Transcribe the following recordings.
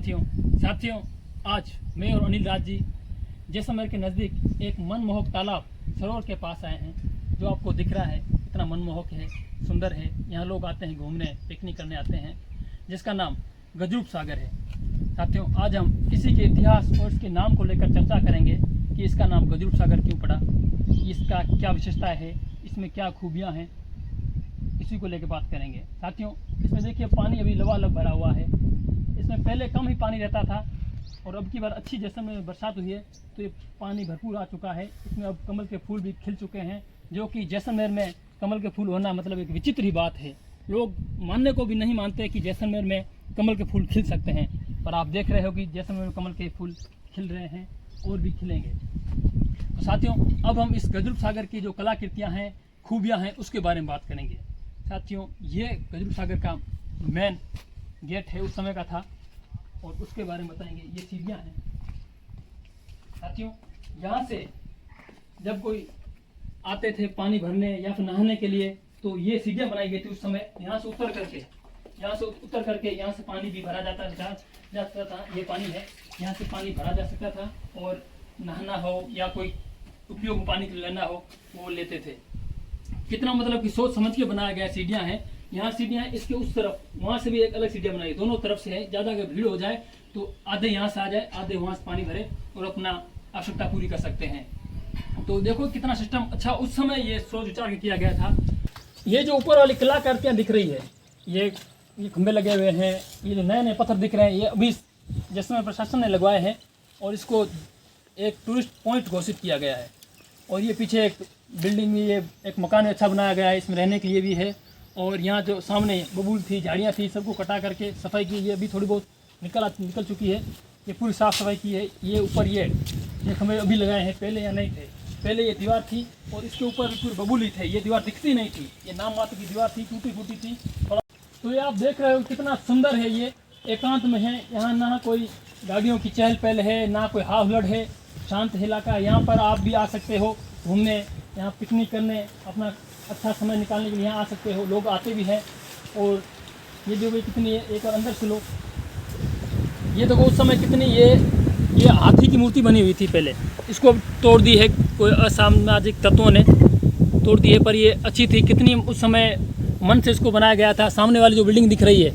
साथियों आज मैं और अनिल राज जी जैसलमेर के नज़दीक एक मनमोहक तालाब सरोवर के पास आए हैं। जो आपको दिख रहा है इतना मनमोहक है, सुंदर है। यहाँ लोग आते हैं घूमने, पिकनिक करने आते हैं, जिसका नाम गजरूप सागर है। साथियों आज हम किसी के इतिहास और इसके नाम को लेकर चर्चा करेंगे कि इसका नाम गजरूप सागर क्यों पड़ा, इसका क्या विशेषता है, इसमें क्या खूबियाँ हैं, इसी को लेकर बात करेंगे। साथियों इसमें देखिए पानी अभी लबालब भरा हुआ है। इसमें पहले कम ही पानी रहता था और अब की बार अच्छी जैसलमेर में बरसात हुई है तो ये पानी भरपूर आ चुका है। इसमें अब कमल के फूल भी खिल चुके हैं, जो कि जैसलमेर में कमल के फूल होना मतलब एक विचित्र ही बात है। लोग मानने को भी नहीं मानते कि जैसलमेर में कमल के फूल खिल सकते हैं, पर आप देख रहे हो कि जैसलमेर में कमल के फूल खिल रहे हैं और भी खिलेंगे। तो साथियों अब हम इस गजरूप सागर की जो कलाकृतियाँ हैं, खूबियाँ हैं, उसके बारे में बात करेंगे। साथियों ये गजरूप सागर का मेन गेट है, उस समय का था और उसके बारे में बताएंगे। ये सीढ़ियाँ हैं साथियों, यहाँ से जब कोई आते थे पानी भरने या फिर नहाने के लिए तो ये सीढ़ियाँ बनाई गई थी उस समय। यहाँ से उतर करके यहाँ से पानी भी भरा जा सकता था। ये पानी है, यहाँ से पानी भरा जा सकता था और नहाना हो या कोई उपयोग पानी लेना हो वो लेते थे। कितना मतलब कि सोच समझ के बनाया गया सीढ़ियाँ हैं। यहाँ सीढ़ियाँ हैं, इसके उस तरफ वहाँ से भी एक अलग सीढ़ियाँ बनाई, दोनों तरफ से है। ज़्यादा अगर भीड़ हो जाए तो आधे यहाँ से आ जाए, आधे वहाँ से पानी भरे और अपना आवश्यकता पूरी कर सकते हैं। तो देखो कितना सिस्टम अच्छा उस समय ये सोच विचार किया गया था। ये जो ऊपर वाली कलाकृतियाँ दिख रही है, ये खंभे लगे हुए हैं, ये जो नए नए पत्थर दिख रहे हैं, ये अभी जैसलमेर प्रशासन ने लगवाए हैं और इसको एक टूरिस्ट पॉइंट घोषित किया गया है। और ये पीछे एक बिल्डिंग भी, ये एक मकान भी अच्छा बनाया गया है, इसमें रहने के लिए भी है। और यहाँ जो सामने बबूल थी, झाड़ियाँ थी, सबको कटा करके सफाई की। ये अभी थोड़ी बहुत निकल चुकी है, ये पूरी साफ़ सफाई की है। ये ऊपर ये खंभे अभी लगाए हैं, पहले यहाँ नहीं थे। पहले ये दीवार थी और इसके ऊपर पूरी बबूल ही थे, ये दीवार दिखती नहीं थी, ये नाम मात्र की दीवार थी, टूटी फूटी थी। तो ये आप देख रहे हो कितना सुंदर है। ये एकांत में है, यहाँ ना कोई गाड़ियों की चहल पहल है, ना कोई हावलड़ है, शांत इलाका है। यहाँ पर आप भी आ सकते हो घूमने, यहाँ पिकनिक करने, अपना अच्छा समय निकालने के लिए यहाँ आ सकते हो। लोग आते भी हैं। और ये जो भी कितनी है, एक बार अंदर से लो, ये देखो उस समय कितनी ये हाथी की मूर्ति बनी हुई थी पहले, इसको तोड़ दी है, कोई असामाजिक तत्वों ने तोड़ दी है, पर ये अच्छी थी। कितनी उस समय मन से इसको बनाया गया था। सामने वाली जो बिल्डिंग दिख रही है,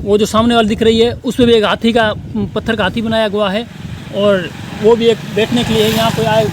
वो जो सामने वाली दिख रही है, उसमें भी एक हाथी का, पत्थर का हाथी बनाया हुआ है और वो भी एक बैठने के लिए है। यहाँ कोई आए,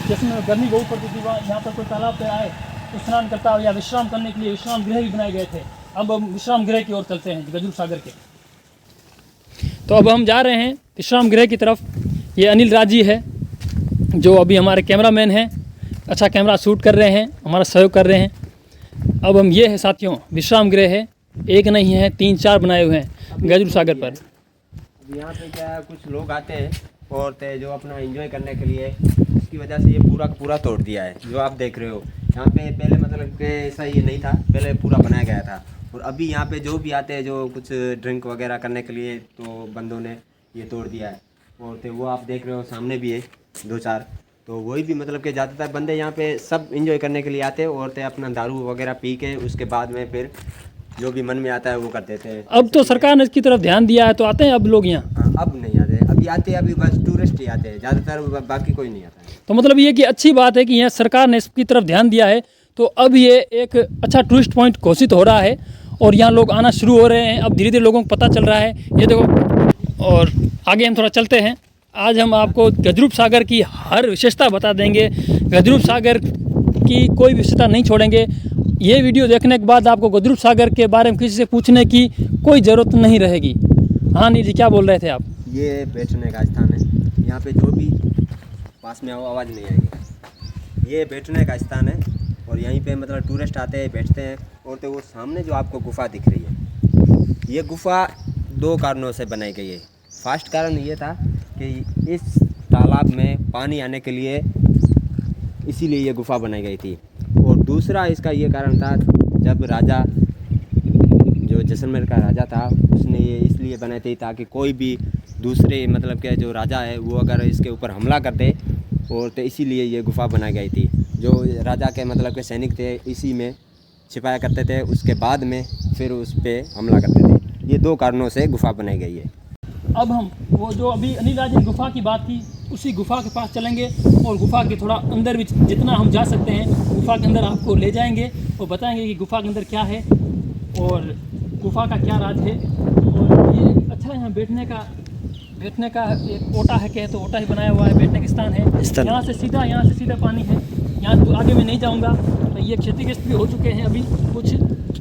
जैसे गर्मी बहुत पड़ती थी, वहाँ यहाँ पर कोई तालाब पे आए स्नान करता हो या विश्राम करने के लिए विश्राम गृह भी बनाए गए थे। अब हम विश्राम गृह की ओर चलते हैं गजरूप सागर के। तो अब हम जा रहे हैं विश्राम गृह की तरफ। ये अनिल राज जी है जो अभी हमारे कैमरामैन हैं, अच्छा कैमरा शूट कर रहे हैं, हमारा सहयोग कर रहे हैं। अब हम ये है साथियों, विश्राम गृह है, एक नहीं है 3-4 बनाए हुए हैं गजरूप सागर पर। यहाँ पे क्या कुछ लोग आते हैं औरतें जो अपना एंजॉय करने के लिए, उसकी वजह से ये पूरा का पूरा तोड़ दिया है। जो आप देख रहे हो यहाँ पे पहले मतलब कि ऐसा ये नहीं था, पहले पूरा बनाया गया था। और अभी यहाँ पे जो भी आते हैं जो कुछ ड्रिंक वगैरह करने के लिए, तो बंदों ने ये तोड़ दिया है। औरतें वो आप देख रहे हो सामने भी है 2-4, तो वही भी मतलब कि ज़्यादातर बंदे यहाँ पे सब एंजॉय करने के लिए आते हैं। औरतें अपना दारू वगैरह पी के उसके बाद में फिर जो भी मन में आता है वो कर देते हैं। अब तो सरकार ने इसकी तरफ ध्यान दिया है तो आते हैं अब लोग यहाँ। हाँ, अब नहीं आते, अभी आते हैं, अभी बस टूरिस्ट ही आते हैं ज़्यादातर, बाकी कोई नहीं आता है। तो मतलब ये कि अच्छी बात है कि यहाँ सरकार ने इसकी तरफ ध्यान दिया है, तो अब ये एक अच्छा टूरिस्ट पॉइंट घोषित हो रहा है और यहाँ लोग आना शुरू हो रहे हैं। अब धीरे धीरे लोगों को पता चल रहा है। ये देखो, और आगे हम थोड़ा चलते हैं। आज हम आपको गजरूप सागर की हर विशेषता बता देंगे, गजरूप सागर की कोई विशेषता नहीं छोड़ेंगे। ये वीडियो देखने के बाद आपको गजरूप सागर के बारे में किसी से पूछने की कोई ज़रूरत नहीं रहेगी। हाँ नील जी, क्या बोल रहे थे आप? ये बैठने का स्थान है, यहाँ पे जो भी पास में आओ आवाज़ नहीं आएगी। ये बैठने का स्थान है और यहीं पे मतलब टूरिस्ट आते हैं, बैठते हैं। और तो वो सामने जो आपको गुफा दिख रही है, ये गुफा 2 कारणों से बनाई गई है। फर्स्ट कारण ये था कि इस तालाब में पानी आने के लिए, इसीलिए ये गुफा बनाई गई थी। और दूसरा इसका ये कारण था, जब राजा, जो जैसलमेर का राजा था, उसने ये इसलिए बनाई थी ताकि कोई भी दूसरे मतलब के जो राजा है वो अगर इसके ऊपर हमला कर दे, और तो इसीलिए ये गुफा बनाई गई थी। जो राजा के मतलब के सैनिक थे इसी में छिपाया करते थे, उसके बाद में फिर उस पर हमला करते थे। ये 2 कारणों से गुफा बनाई गई है। अब हम वो जो अभी अनिल राज ने गुफा की बात की, उसी गुफा के पास चलेंगे और गुफा के थोड़ा अंदर भी जितना हम जा सकते हैं गुफा के अंदर आपको ले जाएंगे और बताएंगे कि गुफा के अंदर क्या है और गुफा का क्या राज है। और ये अच्छा यहाँ बैठने का एक ओटा है, कहे तो ओटा ही बनाया हुआ है, बैठने का स्थान है। यहाँ से सीधा पानी है। यहाँ तो आगे मैं नहीं जाऊँगा, ये क्षतिग्रस्त भी हो चुके हैं अभी कुछ,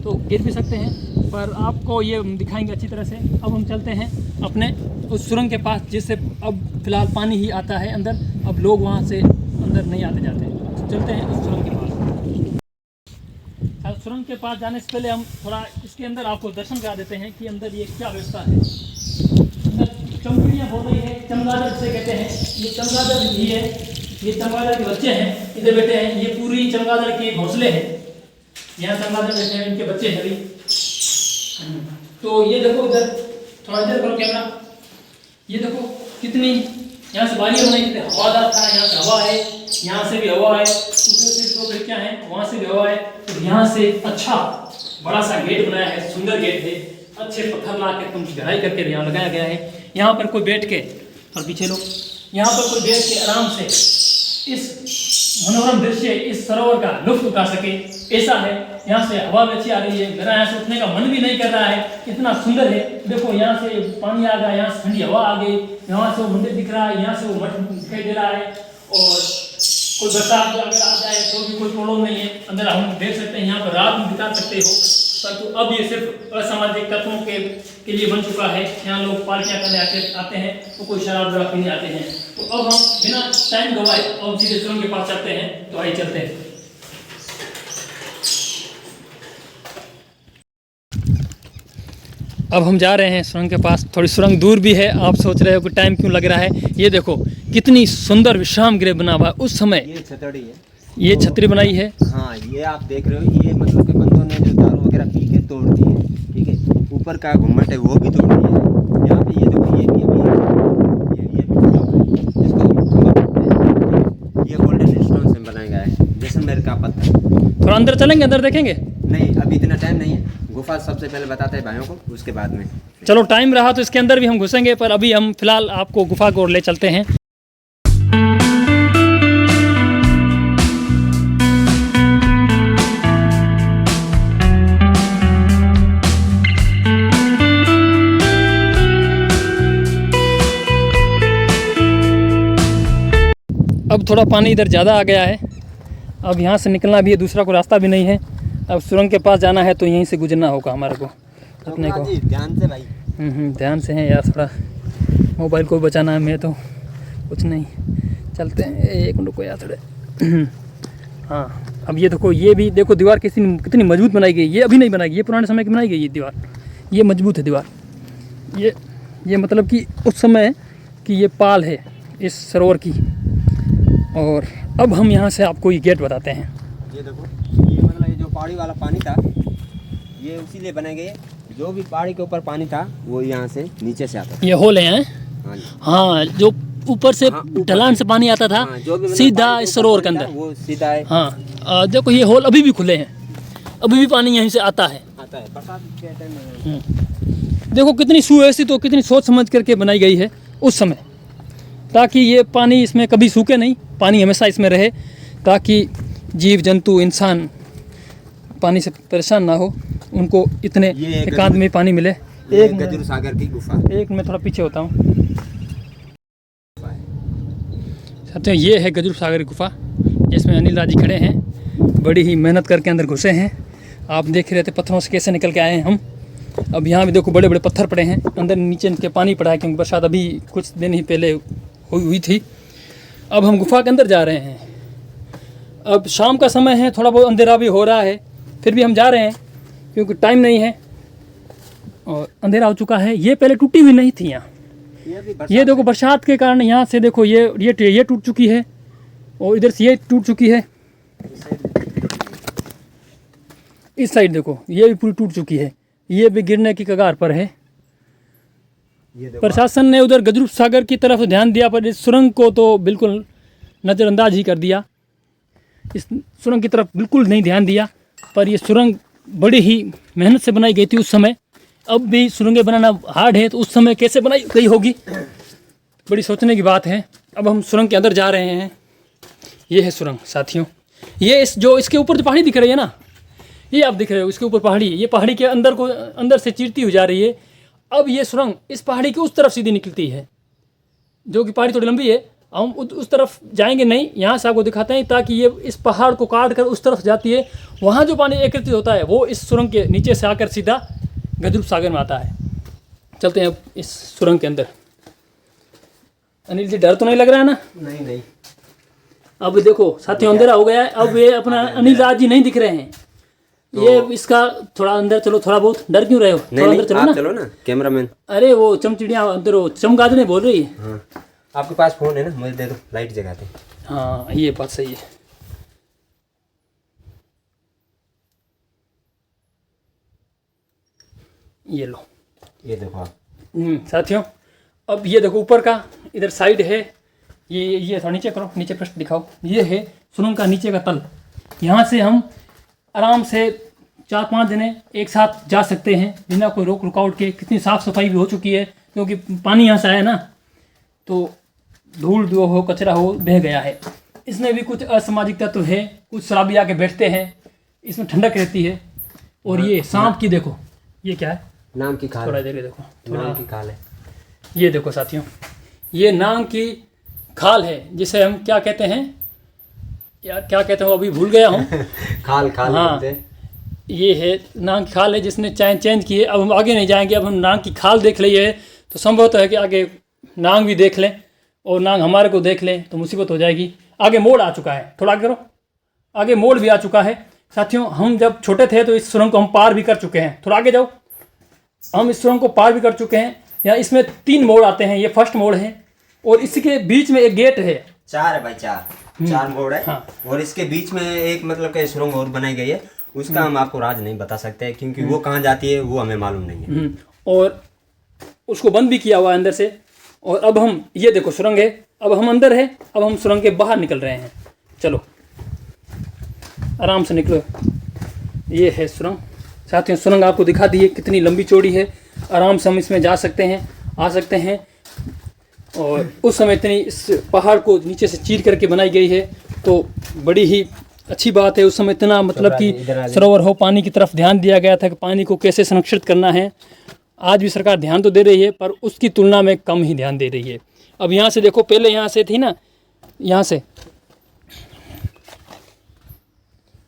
तो गिर भी सकते हैं, पर आपको ये दिखाएंगे अच्छी तरह से। अब हम चलते हैं अपने उस सुरंग के पास जिससे अब फ़िलहाल पानी ही आता है अंदर, अब लोग वहाँ से अंदर नहीं आते जाते। तो चलते हैं उस सुरंग के पास। सुरंग के पास जाने से पहले हम थोड़ा इसके अंदर आपको दर्शन करा देते हैं कि अंदर ये क्या व्यवस्था है। अंदर चमकड़ियाँ हो रही है, चमगादड़ जिसे कहते हैं, ये चमगादड़ ही है, ये चमगादड़ के बच्चे हैं, इधर बैठे हैं, ये पूरी चमगादड़ के घोंसले हैं, यहाँ चमगादड़ बैठे हैं, इनके बच्चे हैं अभी। तो ये देखो इधर, थोड़ा इधर करो कैमरा, ये देखो कितनी यहाँ से बारियाँ बनाई, कितने हवादार था, यहाँ से हवा है, यहाँ से भी हवा है, उधर से दो खिड़कियाँ हैं, वहाँ से भी हवा है। तो यहाँ से अच्छा बड़ा सा गेट बनाया है, सुंदर गेट है, अच्छे पत्थर ला के उनकी गहराई करके यहाँ लगाया गया है। यहाँ पर कोई बैठ के, और पीछे लोग, यहाँ पर कोई बैठ के आराम से इस मनोरम दृश्य, इस सरोवर का लुत्फ उठा सके, ऐसा है। यहाँ से हवा भी अच्छी आ रही है, मेरा यहाँ से उठने का मन भी नहीं कर रहा है, इतना सुंदर है। देखो यहाँ से पानी आ गया, यहाँ से ठंडी हवा आ गई, यहाँ से वो मंदिर दिख रहा है, यहाँ से वो मठ दिखाई दे रहा है। और कोई बरसात अगर आ जाए तो भी कोई प्रॉब्लम नहीं है, अंदर हम देख सकते हैं, यहाँ पर रात में बिता सकते हो। परंतु अब ये सिर्फ असामाजिक तत्वों के लिए बन चुका है। यहाँ लोग पार्टियाँ करने आते हैं, तो कोई शराब वराब पीने आते हैं। तो अब हम बिना टाइम गवाए और सीधे सुरंग के पास चलते हैं। तो आइए चलते हैं। अब हम जा रहे हैं सुरंग के पास। थोड़ी सुरंग दूर भी है, आप सोच रहे हो कि टाइम क्यों लग रहा है। ये देखो कितनी सुंदर विश्राम गृह बना हुआ है। उस समय ये छतरी है, ये छतरी बनाई है। हाँ ये आप देख रहे हो, ये मतलब कि बंदों ने जो दारू वगैरह पी के तोड़ दी है, ठीक है। ऊपर का घुम्मट है वो भी तोड़ दिया है। यहाँ पे ये देखो, ये भी अभी भी टूटा हुआ है, जिसको ये गोल्डन स्टोन से बनाया गया है, जैसलमेर का पत्थर। थोड़ा अंदर चलेंगे, अंदर देखेंगे। नहीं अभी इतना टाइम नहीं है, गुफा सबसे पहले बताते हैं भाइयों को, उसके बाद में चलो टाइम रहा तो इसके अंदर भी हम घुसेंगे, पर अभी हम फिलहाल आपको गुफा की ओर ले चलते हैं। अब थोड़ा पानी इधर ज़्यादा आ गया है, अब यहाँ से निकलना भी है, दूसरा कोई रास्ता भी नहीं है। अब सुरंग के पास जाना है तो यहीं से गुजरना होगा हमारे को, अपने को। ध्यान से भाई। ध्यान से हैं यार, थोड़ा मोबाइल को बचाना है, मैं तो कुछ नहीं। चलते हैं, एक मिनट को यार थोड़े। हाँ अब ये देखो, ये भी देखो दीवार कितनी मजबूत बनाई गई। ये अभी नहीं बनाई गई, ये पुराने समय की बनाई गई ये दीवार। ये मजबूत है दीवार। ये मतलब कि उस समय की ये पाल है इस सरोवर की। और अब हम यहाँ से आपको ये गेट बताते हैं। ये देखो, ये मतलब ये जो पहाड़ी वाला पानी था, ये उसी लिए बनाए गए। जो भी पहाड़ी के ऊपर पानी था वो यहाँ से नीचे से आता था। ये होल है। हाँ जो ऊपर से ढलान से पानी आता था, हाँ, जो भी सीधा इस सरोवर के अंदर वो सीधा है। हाँ देखो ये होल अभी भी खुले हैं, अभी भी पानी यहीं से आता है। बरसात के टाइम में। देखो कितनी सुव्यवस्थित और कितनी सोच समझ करके बनाई गई है उस समय, ताकि ये पानी इसमें कभी सूखे नहीं, पानी हमेशा इसमें रहे, ताकि जीव जंतु इंसान पानी से परेशान ना हो, उनको इतने एकांत में पानी मिले। एक गजरू सागर की गुफा। एक मैं थोड़ा पीछे होता हूँ। साथियों ये है गजरू सागर की गुफा, जिसमें अनिल राज जी खड़े हैं, बड़ी ही मेहनत करके अंदर घुसे हैं। आप देख रहे थे पत्थरों से कैसे निकल के आए हैं हम। अब यहाँ भी देखो बड़े बड़े पत्थर पड़े हैं, अंदर नीचे इनके पानी पड़ा है, क्योंकि बरसात अभी कुछ दिन ही पहले हुई थी। अब हम गुफा के अंदर जा रहे हैं। अब शाम का समय है, थोड़ा बहुत अंधेरा भी हो रहा है, फिर भी हम जा रहे हैं क्योंकि टाइम नहीं है और अंधेरा हो चुका है। ये पहले टूटी हुई नहीं थी यहाँ, ये देखो बरसात के कारण यहाँ से देखो ये टूट चुकी है और इधर से ये टूट चुकी है। इस साइड देखो ये भी पूरी टूट चुकी है, ये भी गिरने की कगार पर है। प्रशासन ने उधर गजरू सागर की तरफ ध्यान दिया, पर इस सुरंग को तो बिल्कुल नज़रअंदाज ही कर दिया। इस सुरंग की तरफ बिल्कुल नहीं ध्यान दिया, पर ये सुरंग बड़ी ही मेहनत से बनाई गई थी उस समय। अब भी सुरंगें बनाना हार्ड है, तो उस समय कैसे बनाई गई होगी, बड़ी सोचने की बात है। अब हम सुरंग के अंदर जा रहे हैं। ये है सुरंग साथियों। ये जो इसके ऊपर जो पहाड़ी दिख रही है ना, ये आप दिख रहे हो, इसके ऊपर पहाड़ी, ये पहाड़ी के अंदर से चीरती हुई जा रही है। अब ये सुरंग इस पहाड़ी के उस तरफ सीधी निकलती है, जो कि पहाड़ी थोड़ी लंबी है। हम उस तरफ जाएंगे नहीं, यहाँ से आपको दिखाते हैं, ताकि ये इस पहाड़ को काट कर उस तरफ जाती है। वहाँ जो पानी एकत्रित होता है वो इस सुरंग के नीचे से आकर सीधा गजरूप सागर में आता है। चलते हैं अब इस सुरंग के अंदर। अनिल जी, डर तो नहीं लग रहा है ना? नहीं नहीं। अब देखो साथियों, अंधेरा हो गया है। अब ये अपना अनिल राज जी नहीं दिख रहे हैं। ये इसका थोड़ा अंदर चलो, थोड़ा बहुत। डर क्यों रहे हो? थोड़ा अंदर चलो ना। चलो ना कैमरामैन। अरे वो चमचिड़िया अंदर, वो चमगादड़ बोल रही है। हाँ, आपके पास फोन है ना, मुझे दे दो, लाइट जगाते। हाँ, ये बात सही है। ये लो, ये देखो आप। साथियों, अब ये देखो ऊपर का इधर साइड है। ये थोड़ा नीचे करो, नीचे पृष्ठ दिखाओ। ये है सुरंग का नीचे का तल। यहाँ से हम आराम से 4-5 जने एक साथ जा सकते हैं बिना कोई रोक रुकावट के। कितनी साफ़ सफाई भी हो चुकी है, क्योंकि पानी यहाँ से आया ना, तो धूल जो हो, कचरा हो, बह गया है। इसमें भी कुछ असामाजिक तत्व है, कुछ शराबी आके बैठते हैं। इसमें ठंडक रहती है। और ये सांप की देखो, ये क्या है? नाम की खाल। थोड़ा देर देखो, नाम की खाल है। ये देखो साथियों, ये नांग की खाल है, जिसे हम क्या कहते हैं यार, क्या कहते हैं, अभी भूल गया हूँ। खाल हाँ, ये है नांग की खाल है, जिसने चेंज की है। अब हम आगे नहीं जाएंगे। अब हम नांग की खाल देख ली है, तो संभवतः है कि आगे नांग भी देख लें, और नांग हमारे को देख लें तो मुसीबत हो जाएगी। आगे मोड़ आ चुका है, थोड़ा आगे करो, आगे मोड़ भी आ चुका है। साथियों, हम जब छोटे थे तो इस सुरंग को हम पार भी कर चुके हैं। थोड़ा आगे जाओ, हम इस सुरंग को पार भी कर चुके हैं। यहाँ इसमें 3 मोड़ आते हैं, ये फर्स्ट मोड़ है, और इसके बीच में एक गेट है। 4 है भाई, 4 मोड़ है। हाँ। और इसके बीच में एक मतलब कि सुरंग और बनाई गई है, उसका हम आपको राज नहीं बता सकते, क्योंकि वो कहाँ जाती है वो हमें मालूम नहीं है। और उसको बंद भी किया हुआ है अंदर से। और अब हम, ये देखो सुरंग है, अब हम अंदर है, अब हम सुरंग के बाहर निकल रहे हैं। चलो आराम से निकलो। ये है सुरंग। साथियों, सुरंग आपको दिखा दी है, कितनी लंबी चौड़ी है। आराम से हम इसमें जा सकते हैं, आ सकते हैं। और उस समय इतनी इस पहाड़ को नीचे से चीर करके बनाई गई है, तो बड़ी ही अच्छी बात है। उस समय इतना मतलब कि सरोवर हो, पानी की तरफ ध्यान दिया गया था कि पानी को कैसे संरक्षित करना है। आज भी सरकार ध्यान तो दे रही है, पर उसकी तुलना में कम ही ध्यान दे रही है। अब यहाँ से देखो, पहले यहाँ से थी ना, यहाँ से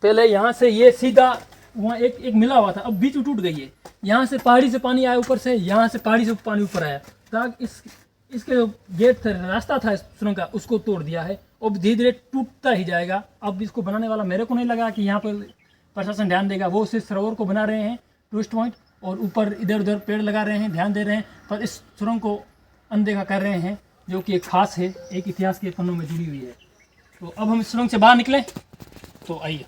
पहले यहाँ से ये सीधा वहाँ एक मिला हुआ था, अब बीच में टूट गई है। यहाँ से पहाड़ी से पानी आया ऊपर से, यहाँ से पहाड़ी से पानी ऊपर आया, ताकि इसके जो गेट रास्ता था सुरंग का, उसको तोड़ दिया है। अब धीरे धीरे टूटता ही जाएगा। अब इसको बनाने वाला, मेरे को नहीं लगा कि यहाँ पर प्रशासन ध्यान देगा। वो सिर्फ सरोवर को बना रहे हैं, टूरिस्ट पॉइंट, और ऊपर इधर उधर पेड़ लगा रहे हैं, ध्यान दे रहे हैं, पर इस सुरंग को अनदेखा कर रहे हैं, जो कि एक खास है, एक इतिहास के पन्नों में जुड़ी हुई है। तो अब हम इस सुरंग से बाहर निकलें, तो आइए।